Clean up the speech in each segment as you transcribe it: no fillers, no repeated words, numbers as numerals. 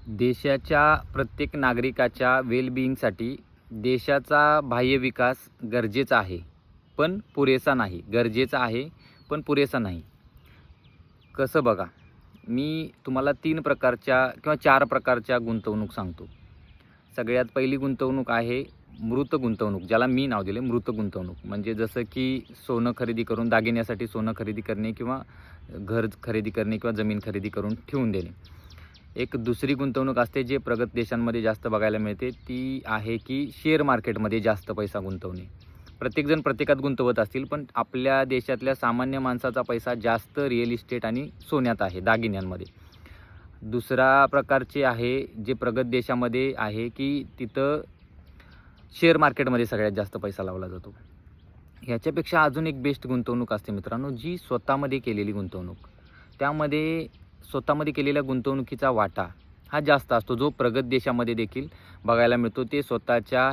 देशाच्या प्रत्येक नागरिकाच्या वेलबिईंगसाठी देशाचा बाह्य विकास गरजेचा आहे, पण पुरेसा नाही. गरजेचा आहे, पण पुरेसा नाही. कसं बघा, मी तुम्हाला 3 प्रकारच्या किंवा 4 प्रकारच्या गुंतवणूक सांगतो. सगळ्यात पहिली गुंतवणूक आहे मृत गुंतवणूक, ज्याला मी नाव दिले मृत गुंतवणूक. म्हणजे जसं की सोनं खरेदी करून, दागिन्यासाठी सोनं खरेदी करणे किंवा घर खरेदी करणे किंवा जमीन खरेदी करून ठेवून देणे. एक दुसरी गुंतवणूक असते जे प्रगत देशांमध्ये जास्त बघायला मिळते, ती आहे की शेअर मार्केटमध्ये जास्त पैसा गुंतवणे. प्रत्येकजण प्रत्येकात गुंतवत असतील, पण आपल्या देशातल्या सामान्य माणसाचा पैसा जास्त रिअल इस्टेट आणि सोन्यात आहे, दागिन्यांमध्ये. दुसरा प्रकारचे आहे जे प्रगत देशामध्ये आहे की तिथं शेअर मार्केटमध्ये सगळ्यात जास्त पैसा लावला जातो. ह्याच्यापेक्षा अजून एक बेस्ट गुंतवणूक असते मित्रांनो, जी स्वतःमध्ये केलेली गुंतवणूक. त्यामध्ये स्वतःमध्ये केलेल्या गुंतवणुकीचा वाटा हा जास्त असतो, जो प्रगत देशामध्ये देखील बघायला मिळतो. ते स्वतःच्या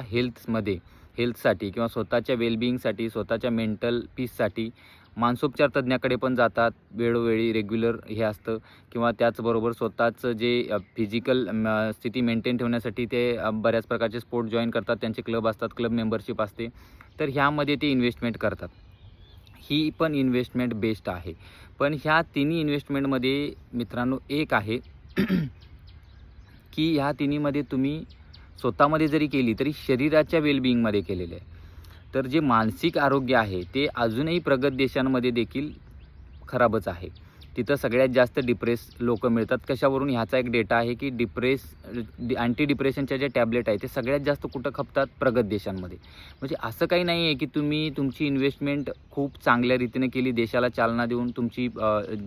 हेल्थसाठी किंवा स्वतःच्या वेलबिईंगसाठी, स्वतःच्या मेंटल पीससाठी मानसोपचार तज्ज्ञाकडे पण जातात वेळोवेळी, रेग्युलर हे असतं. किंवा त्याचबरोबर स्वतःचं जे फिजिकल स्थिती मेंटेन ठेवण्यासाठी ते बऱ्याच प्रकारचे स्पोर्ट जॉईन करतात. त्यांचे क्लब असतात, क्लब मेंबरशिप असते. तर ह्यामध्ये ते इन्व्हेस्टमेंट करतात. ही पण इन्व्हेस्टमेंट बेस्ट आहे. पण ह्या तिन्ही इन्व्हेस्टमेंटमध्ये मित्रांनो एक आहे की ह्या तिन्हीमध्ये तुम्ही स्वतःमध्ये जरी केली तरी शरीराच्या वेलबिईंगमध्ये केलेलं आहे. तर जे मानसिक आरोग्य आहे ते अजूनही प्रगत देशांमध्ये देखील खराबच आहे. तिथं सगळ्यात जास्त डिप्रेस लोकं मिळतात. कशावरून? ह्याचा एक डेटा आहे की अँटी डिप्रेशनच्या ज्या टॅबलेट आहेत ते सगळ्यात जास्त कुठं खपतात? प्रगत देशांमध्ये. म्हणजे असं काही नाही आहे की तुम्ही तुमची इन्व्हेस्टमेंट खूप चांगल्या रीतीने केली, देशाला चालना देऊन तुमची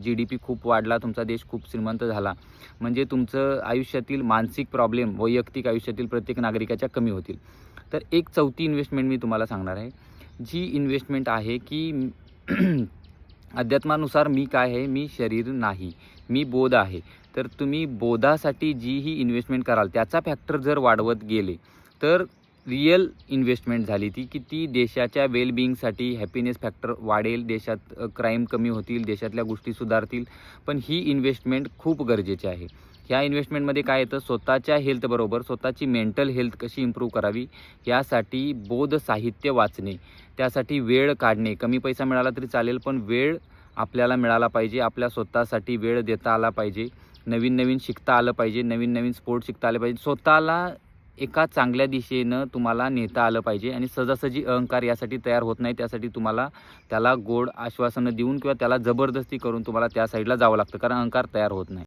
GDP खूप वाढला, तुमचा देश खूप श्रीमंत झाला, म्हणजे तुमचं आयुष्यातील मानसिक प्रॉब्लेम वैयक्तिक आयुष्यातील प्रत्येक नागरिकाच्या कमी होतील. तर एक चौथी इन्व्हेस्टमेंट मी तुम्हाला सांगणार आहे, जी इन्व्हेस्टमेंट आहे की अध्यात्मानुसार मी काय आहे? मी शरीर नाही, मी बोध आहे. तर तुम्ही बोधासाठी जी ही इन्व्हेस्टमेंट कराल त्याचा फॅक्टर जर वाढवत गेले तर रिअल इन्व्हेस्टमेंट झाली ती, की ती देशाच्या वेलबिईंगसाठी हॅपीनेस फॅक्टर वाढेल, देशात क्राईम कमी होतील, देशातल्या गोष्टी सुधारतील. पण ही इन्व्हेस्टमेंट खूप गरजेची आहे. ह्या इन्व्हेस्टमेंटमध्ये काय येतं? स्वतःच्या हेल्थबरोबर स्वतःची मेंटल हेल्थ कशी इम्प्रूव्ह करावी यासाठी बोध साहित्य वाचणे, त्यासाठी वेळ काढणे. कमी पैसा मिळाला तरी चालेल, पण वेळ आपल्याला मिळाला पाहिजे. आपल्या स्वतःसाठी वेळ देता आला पाहिजे. नवीन नवीन शिकता आलं पाहिजे, नवीन नवीन स्पोर्ट शिकता आले पाहिजे. स्वतःला एका चांगल्या दिशेनं तुम्हाला नेता आलं पाहिजे. आणि सहजासहजी अहंकार यासाठी तयार होत नाही. त्यासाठी तुम्हाला त्याला गोड आश्वासनं देऊन किंवा त्याला जबरदस्ती करून तुम्हाला त्या साईडला जावं लागतं, कारण अहंकार तयार होत नाही.